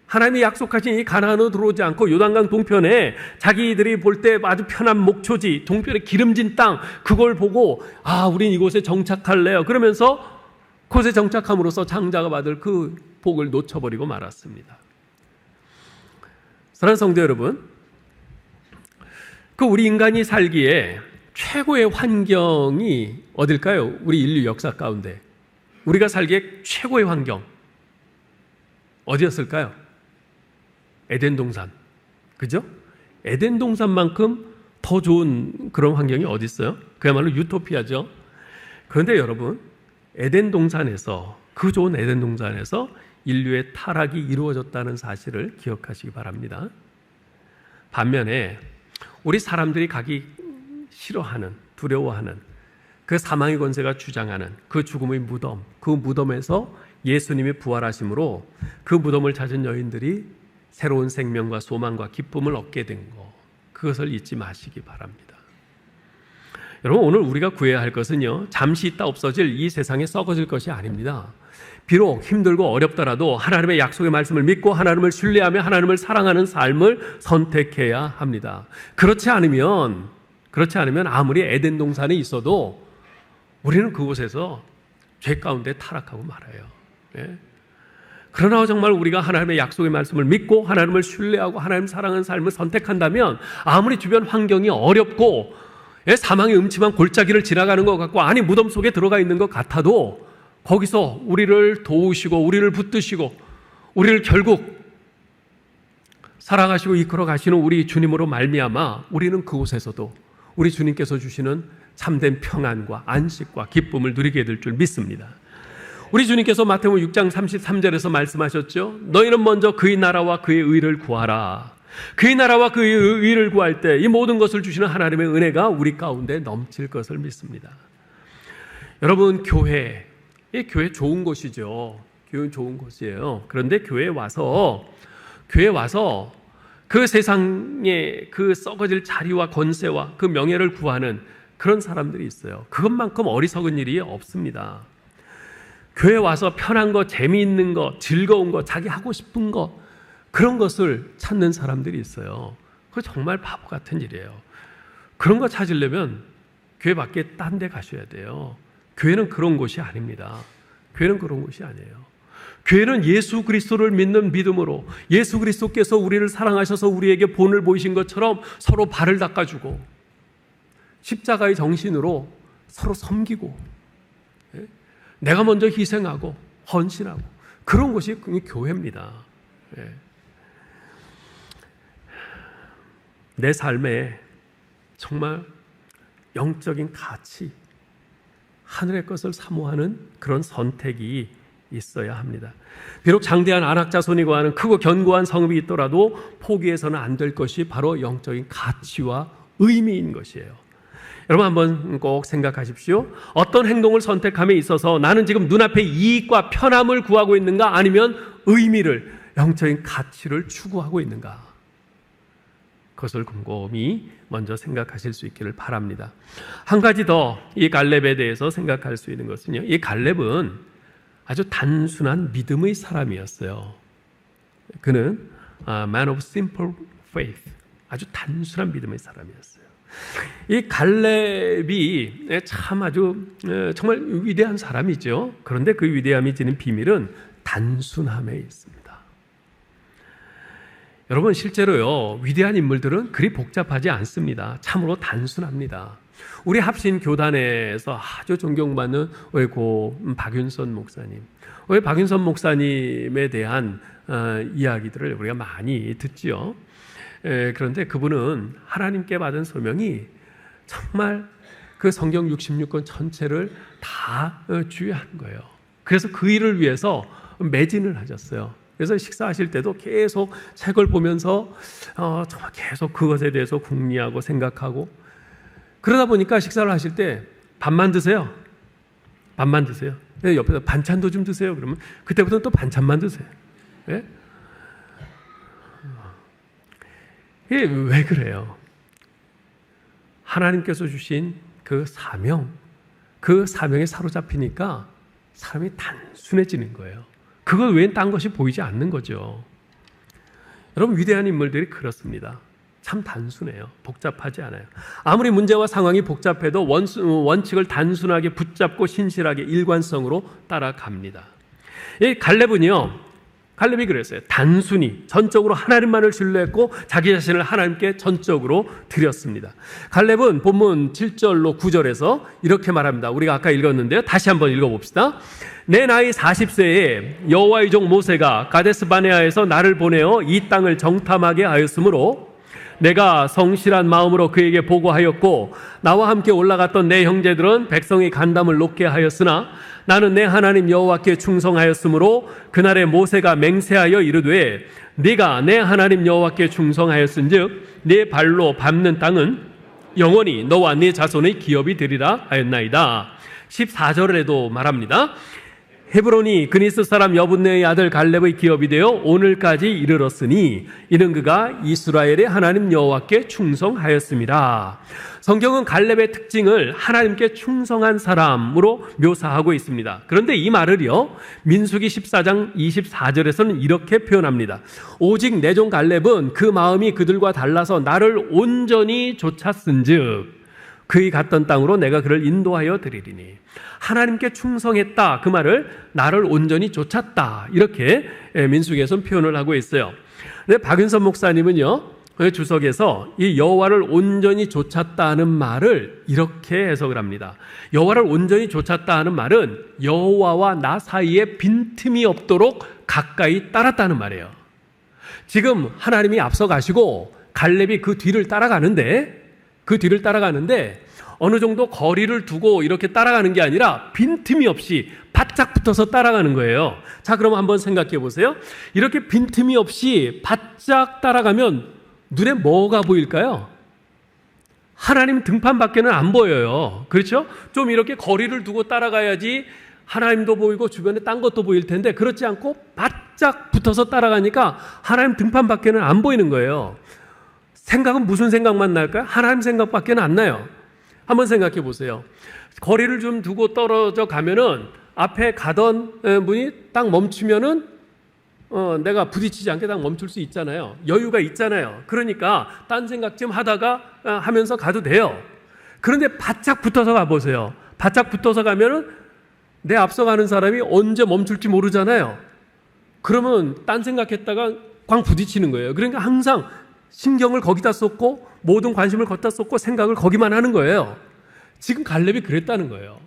하나님이 약속하신 이 가나안으로 들어오지 않고 요단강 동편에 자기들이 볼 때 아주 편한 목초지, 동편에 기름진 땅, 그걸 보고 우린 이곳에 정착할래요. 그러면서 그곳에 정착함으로써 장자가 받을 그 복을 놓쳐버리고 말았습니다. 사랑하는 성도 여러분, 우리 인간이 살기에 최고의 환경이 어딜까요? 우리 인류 역사 가운데 우리가 살기에 최고의 환경 어디였을까요? 에덴 동산, 그죠? 에덴 동산만큼 더 좋은 그런 환경이 어디 있어요? 그야말로 유토피아죠. 그런데 여러분, 에덴 동산에서, 그 좋은 에덴 동산에서 인류의 타락이 이루어졌다는 사실을 기억하시기 바랍니다. 반면에 우리 사람들이 가기 싫어하는, 두려워하는 그 사망의 권세가 주장하는 그 죽음의 무덤, 그 무덤에서 예수님이 부활하심으로 그 무덤을 찾은 여인들이 새로운 생명과 소망과 기쁨을 얻게 된 것, 그것을 잊지 마시기 바랍니다. 여러분, 오늘 우리가 구해야 할 것은요, 잠시 있다 없어질 이 세상에 썩어질 것이 아닙니다. 비록 힘들고 어렵더라도 하나님의 약속의 말씀을 믿고 하나님을 신뢰하며 하나님을 사랑하는 삶을 선택해야 합니다. 그렇지 않으면 아무리 에덴 동산에 있어도 우리는 그곳에서 죄 가운데 타락하고 말아요. 그러나 정말 우리가 하나님의 약속의 말씀을 믿고 하나님을 신뢰하고 하나님 사랑하는 삶을 선택한다면 아무리 주변 환경이 어렵고 사망의 음침한 골짜기를 지나가는 것 같고 무덤 속에 들어가 있는 것 같아도 거기서 우리를 도우시고 우리를 붙드시고 우리를 결국 살아가시고 이끌어 가시는 우리 주님으로 말미암아 우리는 그곳에서도 우리 주님께서 주시는 참된 평안과 안식과 기쁨을 누리게 될 줄 믿습니다. 우리 주님께서 마태복음 6장 33절에서 말씀하셨죠. 너희는 먼저 그의 나라와 그의 의를 구하라. 그의 나라와 그의 의를 구할 때 이 모든 것을 주시는 하나님의 은혜가 우리 가운데 넘칠 것을 믿습니다. 여러분, 교회 좋은 곳이죠. 교회는 좋은 곳이에요. 그런데 교회에 와서 그 세상의 그 썩어질 자리와 권세와 그 명예를 구하는 그런 사람들이 있어요. 그것만큼 어리석은 일이 없습니다. 교회 와서 편한 거, 재미있는 거, 즐거운 거, 자기 하고 싶은 거, 그런 것을 찾는 사람들이 있어요. 그거 정말 바보 같은 일이에요. 그런 거 찾으려면 교회 밖에 딴 데 가셔야 돼요. 교회는 그런 곳이 아닙니다. 교회는 그런 곳이 아니에요. 교회는 예수 그리스도를 믿는 믿음으로 예수 그리스도께서 우리를 사랑하셔서 우리에게 본을 보이신 것처럼 서로 발을 닦아주고 십자가의 정신으로 서로 섬기고 내가 먼저 희생하고 헌신하고 그런 것이 교회입니다. 내 삶에 정말 영적인 가치, 하늘의 것을 사모하는 그런 선택이 있어야 합니다. 비록 장대한 안악자손이 구하는 크고 견고한 성읍이 있더라도 포기해서는 안 될 것이 바로 영적인 가치와 의미인 것이에요. 여러분 한번 꼭 생각하십시오. 어떤 행동을 선택함에 있어서 나는 지금 눈앞의 이익과 편함을 구하고 있는가, 아니면 의미를, 영적인 가치를 추구하고 있는가? 그것을 곰곰이 먼저 생각하실 수 있기를 바랍니다. 한 가지 더 이 갈렙에 대해서 생각할 수 있는 것은요, 이 갈렙은 아주 단순한 믿음의 사람이었어요. 그는 man of simple faith, 아주 단순한 믿음의 사람이었어요. 이 갈렙이 참 아주 정말 위대한 사람이죠. 그런데 그 위대함이 지닌 비밀은 단순함에 있습니다. 여러분 실제로요 위대한 인물들은 그리 복잡하지 않습니다. 참으로 단순합니다. 우리 합신 교단에서 아주 존경받는 우리 고 박윤선 목사님, 우리 박윤선 목사님에 대한 이야기들을 우리가 많이 듣지요. 그런데 그분은 하나님께 받은 소명이 정말 그 성경 66권 전체를 다 주의한 거예요. 그래서 그 일을 위해서 매진을 하셨어요. 그래서 식사하실 때도 계속 책을 보면서 정말 계속 그것에 대해서 궁리하고 생각하고, 그러다 보니까 식사를 하실 때 밥만 드세요. 밥만 드세요. 옆에서 반찬도 좀 드세요. 그러면 그때부터는 또 반찬만 드세요. 예? 이게 왜 그래요? 하나님께서 주신 그 사명, 그 사명에 사로잡히니까 사람이 단순해지는 거예요. 그것 외엔 딴 것이 보이지 않는 거죠. 여러분 위대한 인물들이 그렇습니다. 참 단순해요. 복잡하지 않아요. 아무리 문제와 상황이 복잡해도 원칙을 단순하게 붙잡고 신실하게 일관성으로 따라갑니다. 이 갈렙이 그랬어요. 단순히 전적으로 하나님만을 신뢰했고 자기 자신을 하나님께 전적으로 드렸습니다. 갈렙은 본문 7절로 9절에서 이렇게 말합니다. 우리가 아까 읽었는데요. 다시 한번 읽어봅시다. 내 나이 40세에 여호와의 종 모세가 가데스 바네아에서 나를 보내어 이 땅을 정탐하게 하였으므로 내가 성실한 마음으로 그에게 보고하였고 나와 함께 올라갔던 내 형제들은 백성의 간담을 놓게 하였으나 나는 내 하나님 여호와께 충성하였으므로 그날에 모세가 맹세하여 이르되 네가 내 하나님 여호와께 충성하였은즉 네 발로 밟는 땅은 영원히 너와 네 자손의 기업이 되리라 하였나이다. 14절에도 말합니다. 헤브론이 그니스 사람 여분네의 아들 갈렙의 기업이 되어 오늘까지 이르렀으니 이는 그가 이스라엘의 하나님 여호와께 충성하였습니다. 성경은 갈렙의 특징을 하나님께 충성한 사람으로 묘사하고 있습니다. 그런데 이 말을요 민수기 14장 24절에서는 이렇게 표현합니다. 오직 내 종 갈렙은 그 마음이 그들과 달라서 나를 온전히 좇았은즉 그의 갔던 땅으로 내가 그를 인도하여 드리리니. 하나님께 충성했다, 그 말을 나를 온전히 좇았다, 이렇게 민수기에서는 표현을 하고 있어요. 근데 박윤선 목사님은요 주석에서 이 여호와를 온전히 좇았다는 말을 이렇게 해석을 합니다. 여호와를 온전히 좇았다 하는 말은 여호와와 나 사이에 빈틈이 없도록 가까이 따랐다는 말이에요. 지금 하나님이 앞서 가시고 갈렙이 그 뒤를 따라가는데 어느 정도 거리를 두고 이렇게 따라가는 게 아니라 빈틈이 없이 바짝 붙어서 따라가는 거예요. 자, 그럼 한번 생각해 보세요. 이렇게 빈틈이 없이 바짝 따라가면 눈에 뭐가 보일까요? 하나님 등판밖에는 안 보여요. 그렇죠? 좀 이렇게 거리를 두고 따라가야지 하나님도 보이고 주변에 딴 것도 보일 텐데 그렇지 않고 바짝 붙어서 따라가니까 하나님 등판밖에는 안 보이는 거예요. 생각은 무슨 생각만 날까요? 하나님 생각밖에는 안 나요. 한번 생각해 보세요. 거리를 좀 두고 떨어져 가면은 앞에 가던 분이 딱 멈추면은 내가 부딪히지 않게 딱 멈출 수 있잖아요. 여유가 있잖아요. 그러니까 딴 생각 좀 하다가 하면서 가도 돼요. 그런데 바짝 붙어서 가보세요. 바짝 붙어서 가면은 내 앞서 가는 사람이 언제 멈출지 모르잖아요. 그러면 딴 생각했다가 꽝 부딪히는 거예요. 그러니까 항상 신경을 거기다 쏟고 모든 관심을 거기다 쏟고 생각을 거기만 하는 거예요. 지금 갈렙이 그랬다는 거예요.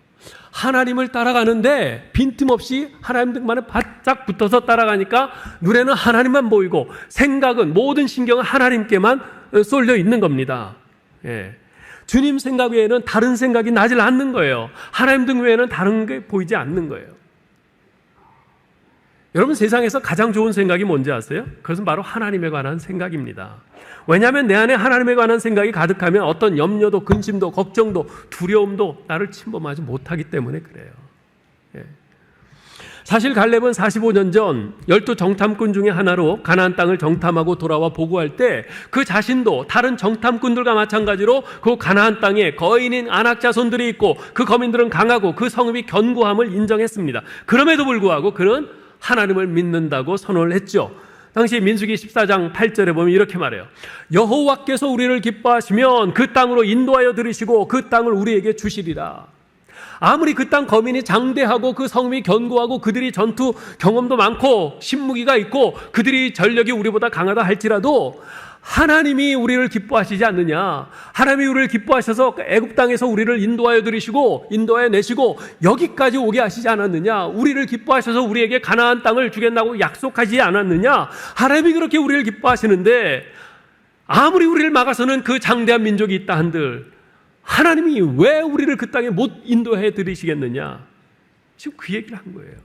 하나님을 따라가는데 빈틈없이 하나님 등만에 바짝 붙어서 따라가니까 눈에는 하나님만 보이고 생각은 모든 신경은 하나님께만 쏠려 있는 겁니다. 예. 주님 생각 외에는 다른 생각이 나질 않는 거예요. 하나님 등 외에는 다른 게 보이지 않는 거예요. 여러분 세상에서 가장 좋은 생각이 뭔지 아세요? 그것은 바로 하나님에 관한 생각입니다. 왜냐하면 내 안에 하나님에 관한 생각이 가득하면 어떤 염려도 근심도 걱정도 두려움도 나를 침범하지 못하기 때문에 그래요. 예. 사실 갈렙은 45년 전 12 정탐꾼 중에 하나로 가나안 땅을 정탐하고 돌아와 보고할 때 그 자신도 다른 정탐꾼들과 마찬가지로 그 가나안 땅에 거인인 아낙 자손들이 있고 그 거민들은 강하고 그 성읍이 견고함을 인정했습니다. 그럼에도 불구하고 그는 하나님을 믿는다고 선언을 했죠. 당시 민수기 14장 8절에 보면 이렇게 말해요. 여호와께서 우리를 기뻐하시면 그 땅으로 인도하여 들으시고 그 땅을 우리에게 주시리라. 아무리 그 땅 거민이 장대하고 그 성이 견고하고 그들이 전투 경험도 많고 신무기가 있고 그들이 전력이 우리보다 강하다 할지라도 하나님이 우리를 기뻐하시지 않느냐. 하나님이 우리를 기뻐하셔서 애굽 땅에서 우리를 인도하여 들이시고 인도하여 내시고 여기까지 오게 하시지 않았느냐. 우리를 기뻐하셔서 우리에게 가나안 땅을 주겠다고 약속하지 않았느냐. 하나님이 그렇게 우리를 기뻐하시는데 아무리 우리를 막아서는 그 장대한 민족이 있다 한들 하나님이 왜 우리를 그 땅에 못 인도해 들이시겠느냐. 지금 그 얘기를 한 거예요.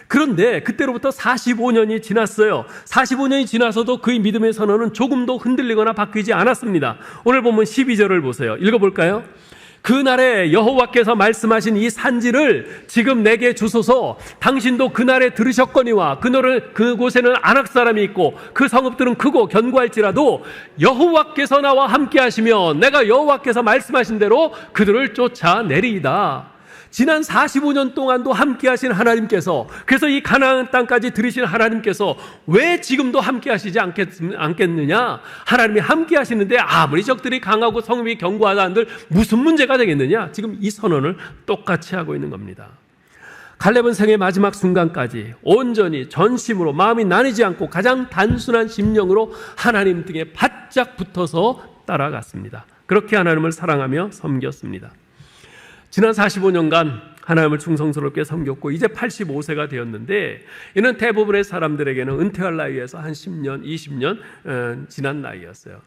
그런데 그때로부터 45년이 지났어요. 45년이 지나서도 그의 믿음의 선언은 조금도 흔들리거나 바뀌지 않았습니다. 오늘 본문 12절을 보세요. 읽어볼까요? 그날에 여호와께서 말씀하신 이 산지를 지금 내게 주소서. 당신도 그날에 들으셨거니와 그곳에는 아낙 사람이 있고 그 성읍들은 크고 견고할지라도 여호와께서 나와 함께 하시면 내가 여호와께서 말씀하신 대로 그들을 쫓아내리이다. 지난 45년 동안도 함께 하신 하나님께서, 그래서 이 가나안 땅까지 들이신 하나님께서 왜 지금도 함께 하시지 않겠느냐? 하나님이 함께 하시는데 아무리 적들이 강하고 성읍이 견고하다 한들 무슨 문제가 되겠느냐? 지금 이 선언을 똑같이 하고 있는 겁니다. 갈렙은 생의 마지막 순간까지 온전히 전심으로 마음이 나뉘지 않고 가장 단순한 심령으로 하나님 등에 바짝 붙어서 따라갔습니다. 그렇게 하나님을 사랑하며 섬겼습니다. 지난 45년간 하나님을 충성스럽게 섬겼고 이제 85세가 되었는데 이는 대부분의 사람들에게는 은퇴할 나이에서 한 10년, 20년 지난 나이였어요.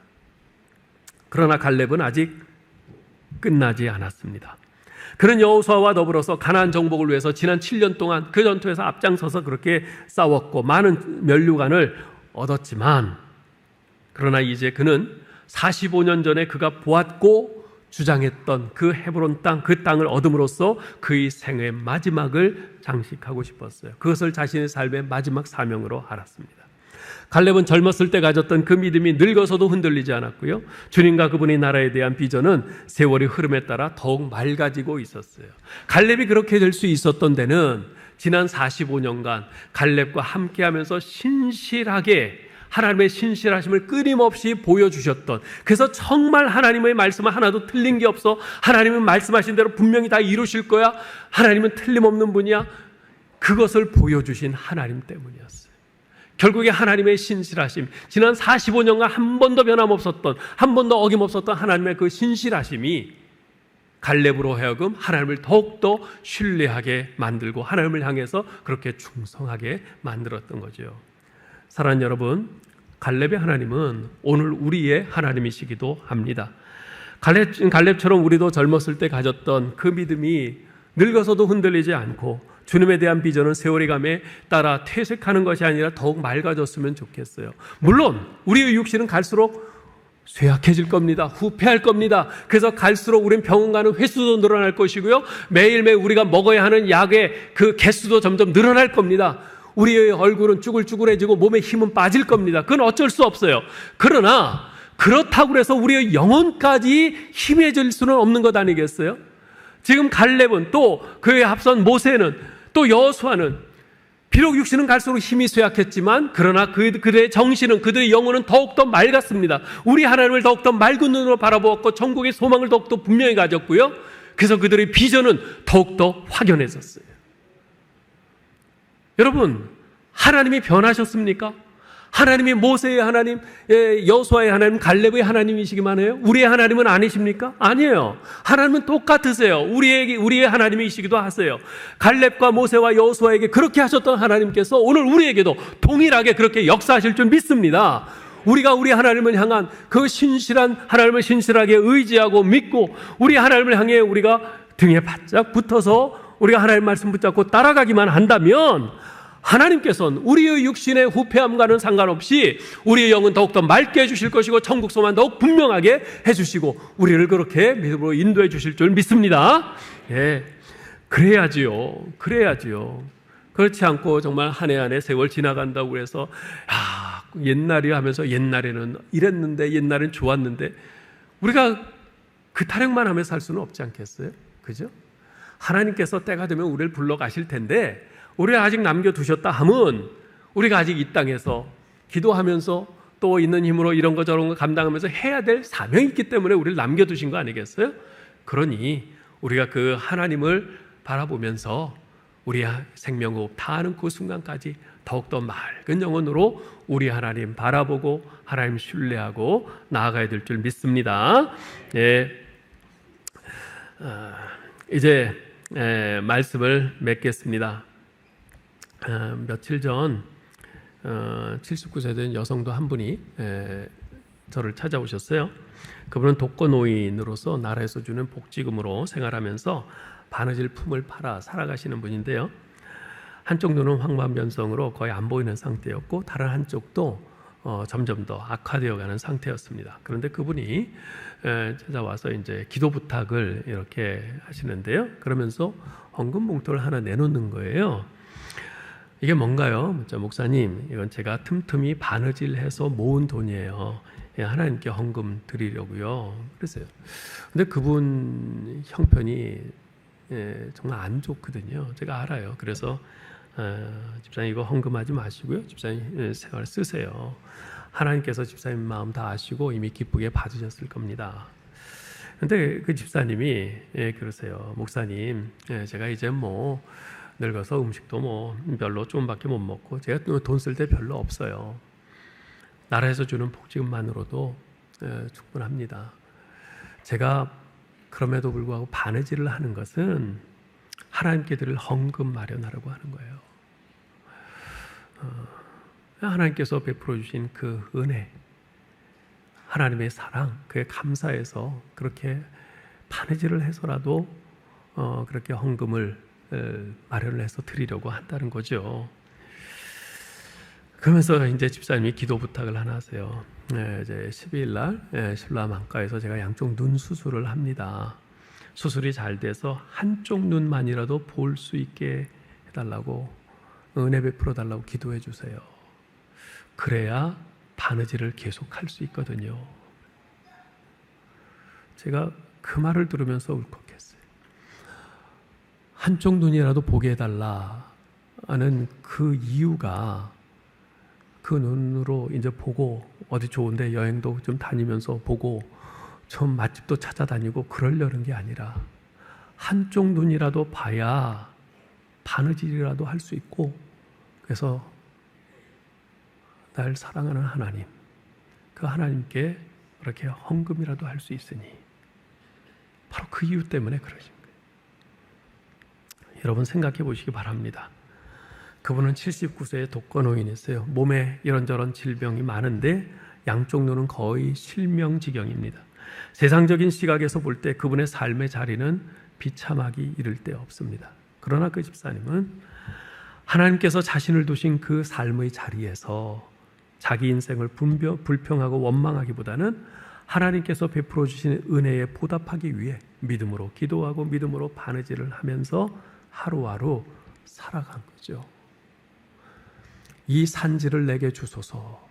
그러나 갈렙은 아직 끝나지 않았습니다. 그는 여호수아와 더불어서 가나안 정복을 위해서 지난 7년 동안 그 전투에서 앞장서서 그렇게 싸웠고 많은 면류관을 얻었지만 그러나 이제 그는 45년 전에 그가 보았고 주장했던 그 헤브론 땅, 그 땅을 얻음으로써 그의 생의 마지막을 장식하고 싶었어요. 그것을 자신의 삶의 마지막 사명으로 알았습니다. 갈렙은 젊었을 때 가졌던 그 믿음이 늙어서도 흔들리지 않았고요. 주님과 그분의 나라에 대한 비전은 세월의 흐름에 따라 더욱 맑아지고 있었어요. 갈렙이 그렇게 될 수 있었던 데는 지난 45년간 갈렙과 함께하면서 신실하게 하나님의 신실하심을 끊임없이 보여주셨던, 그래서 정말 하나님의 말씀은 하나도 틀린 게 없어, 하나님은 말씀하신 대로 분명히 다 이루실 거야, 하나님은 틀림없는 분이야, 그것을 보여주신 하나님 때문이었어요. 결국에 하나님의 신실하심, 지난 45년간 한 번도 변함없었던, 한 번도 어김없었던 하나님의 그 신실하심이 갈렙으로 하여금 하나님을 더욱더 신뢰하게 만들고 하나님을 향해서 그렇게 충성하게 만들었던 거죠. 사랑하는 여러분, 갈렙의 하나님은 오늘 우리의 하나님이시기도 합니다. 갈렙처럼 우리도 젊었을 때 가졌던 그 믿음이 늙어서도 흔들리지 않고 주님에 대한 비전은 세월이 감에 따라 퇴색하는 것이 아니라 더욱 맑아졌으면 좋겠어요. 물론 우리의 육신은 갈수록 쇠약해질 겁니다. 후퇴할 겁니다. 그래서 갈수록 우리는 병원 가는 횟수도 늘어날 것이고요. 매일매일 우리가 먹어야 하는 약의 그 개수도 점점 늘어날 겁니다. 우리의 얼굴은 쭈글쭈글해지고 몸에 힘은 빠질 겁니다. 그건 어쩔 수 없어요. 그러나 그렇다고 해서 우리의 영혼까지 힘해질 수는 없는 것 아니겠어요? 지금 갈렙은 또 그에 앞선 모세는 또 여호수아는 비록 육신은 갈수록 힘이 쇠약했지만 그러나 그들의 정신은, 그들의 영혼은 더욱더 맑았습니다. 우리 하나님을 더욱더 맑은 눈으로 바라보았고 천국의 소망을 더욱더 분명히 가졌고요. 그래서 그들의 비전은 더욱더 확연해졌어요. 여러분, 하나님이 변하셨습니까? 하나님이 모세의 하나님, 여호수아의 하나님, 갈렙의 하나님이시기만 해요? 우리의 하나님은 아니십니까? 아니에요. 하나님은 똑같으세요. 우리의 하나님이시기도 하세요. 갈렙과 모세와 여호수아에게 그렇게 하셨던 하나님께서 오늘 우리에게도 동일하게 그렇게 역사하실 줄 믿습니다. 우리가 우리 하나님을 향한 그 신실한 하나님을 신실하게 의지하고 믿고 우리 하나님을 향해 우리가 등에 바짝 붙어서 우리가 하나님 말씀 붙잡고 따라가기만 한다면 하나님께서는 우리의 육신의 후패함과는 상관없이 우리의 영은 더욱더 맑게 해주실 것이고 천국 소망 더욱 분명하게 해주시고 우리를 그렇게 믿음으로 인도해 주실 줄 믿습니다. 예, 그래야지요. 그렇지 않고 정말 한 해 한 해 세월 지나간다고 해서 옛날이 하면서 옛날에는 이랬는데 옛날엔 좋았는데 우리가 그 타령만 하면서 살 수는 없지 않겠어요? 그죠? 하나님께서 때가 되면 우리를 불러 가실 텐데 우리를 아직 남겨두셨다 하면 우리가 아직 이 땅에서 기도하면서 또 있는 힘으로 이런 거 저런 거 감당하면서 해야 될 사명이 있기 때문에 우리를 남겨두신 거 아니겠어요? 그러니 우리가 그 하나님을 바라보면서 우리 생명호흡 다하는 그 순간까지 더욱더 맑은 영혼으로 우리 하나님 바라보고 하나님 신뢰하고 나아가야 될 줄 믿습니다. 이제 말씀을 맺겠습니다. 며칠 전 79세 된 여성도 한 분이 저를 찾아오셨어요. 그분은 독거노인으로서 나라에서 주는 복지금으로 생활하면서 바느질 품을 팔아 살아가시는 분인데요. 한쪽 눈은 황반변성으로 거의 안 보이는 상태였고 다른 한쪽도 점점 더 악화되어가는 상태였습니다. 그런데 그분이 찾아와서 이제 기도 부탁을 이렇게 하시는데요. 그러면서 헌금 봉투를 하나 내놓는 거예요. 이게 뭔가요? 목사님, 이건 제가 틈틈이 바느질해서 모은 돈이에요. 하나님께 헌금 드리려고요. 그랬어요. 근데 그분 형편이 정말 안 좋거든요. 제가 알아요. 그래서 집사님 이거 헌금하지 마시고요. 집사님 생활 쓰세요. 하나님께서 집사님 마음 다 아시고 이미 기쁘게 받으셨을 겁니다. 근데 그 집사님이 그러세요. 목사님, 제가 이제 뭐 늙어서 음식도 별로 조금밖에 못 먹고 제가 돈 쓸 때 별로 없어요. 나라에서 주는 복지금만으로도 충분합니다. 제가 그럼에도 불구하고 바느질을 하는 것은 하나님께 드릴 헌금 마련하려고 하는 거예요. 하나님께서 베풀어 주신 그 은혜, 하나님의 사랑, 그에 감사해서 그렇게 바느질을 해서라도 그렇게 헌금을 마련을 해서 드리려고 한다는 거죠. 그러면서 이제 집사님이 기도 부탁을 하나 하세요. 이제 12일 날 신라 안과에서 제가 양쪽 눈 수술을 합니다. 수술이 잘 돼서 한쪽 눈만이라도 볼 수 있게 해달라고 은혜 베풀어 달라고 기도해 주세요. 그래야 바느질을 계속할 수 있거든요. 제가 그 말을 들으면서 울컥했어요. 한쪽 눈이라도 보게 해달라 하는 그 이유가 그 눈으로 이제 보고 어디 좋은데 여행도 좀 다니면서 보고 좀 맛집도 찾아다니고 그러려는 게 아니라 한쪽 눈이라도 봐야 바느질이라도 할 수 있고, 그래서 날 사랑하는 하나님, 그 하나님께 그렇게 헌금이라도 할 수 있으니 바로 그 이유 때문에 그러신 거예요. 여러분 생각해 보시기 바랍니다. 그분은 79세의 독거노인이었어요. 몸에 이런저런 질병이 많은데 양쪽 눈은 거의 실명지경입니다. 세상적인 시각에서 볼 때 그분의 삶의 자리는 비참하기 이를 데 없습니다. 그러나 그 집사님은 하나님께서 자신을 두신 그 삶의 자리에서 자기 인생을 불평하고 원망하기보다는 하나님께서 베풀어 주신 은혜에 보답하기 위해 믿음으로 기도하고 믿음으로 바느질을 하면서 하루하루 살아간 거죠. 이 산지를 내게 주소서.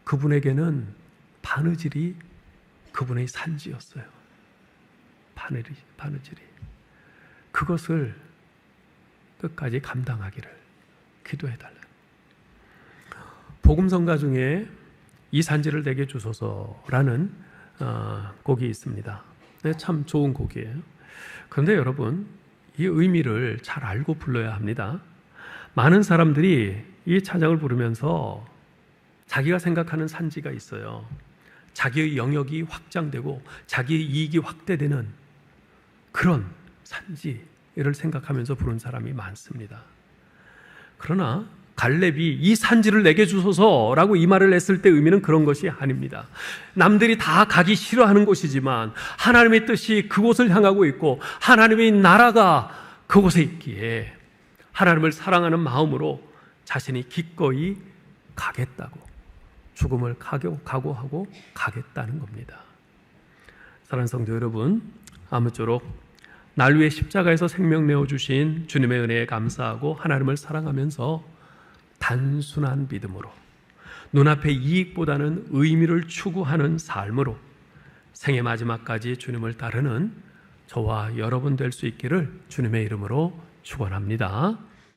그분에게는 바느질이 그분의 산지였어요. 바느질이. 그것을 끝까지 감당하기를 기도해달라. 복음성가 중에 이 산지를 내게 주소서라는 곡이 있습니다. 참 좋은 곡이에요. 그런데 여러분, 이 의미를 잘 알고 불러야 합니다. 많은 사람들이 이 찬양을 부르면서 자기가 생각하는 산지가 있어요. 자기의 영역이 확장되고 자기의 이익이 확대되는 그런 산지를 생각하면서 부른 사람이 많습니다. 그러나 갈렙이 이 산지를 내게 주소서라고 이 말을 했을 때 의미는 그런 것이 아닙니다. 남들이 다 가기 싫어하는 곳이지만 하나님의 뜻이 그곳을 향하고 있고 하나님의 나라가 그곳에 있기에 하나님을 사랑하는 마음으로 자신이 기꺼이 가겠다고, 죽음을 각오하고 가겠다는 겁니다. 사랑하는 성도 여러분, 아무쪼록 날 위해 십자가에서 생명 내어주신 주님의 은혜에 감사하고 하나님을 사랑하면서 단순한 믿음으로 눈앞의 이익보다는 의미를 추구하는 삶으로 생의 마지막까지 주님을 따르는 저와 여러분 될 수 있기를 주님의 이름으로 축원합니다.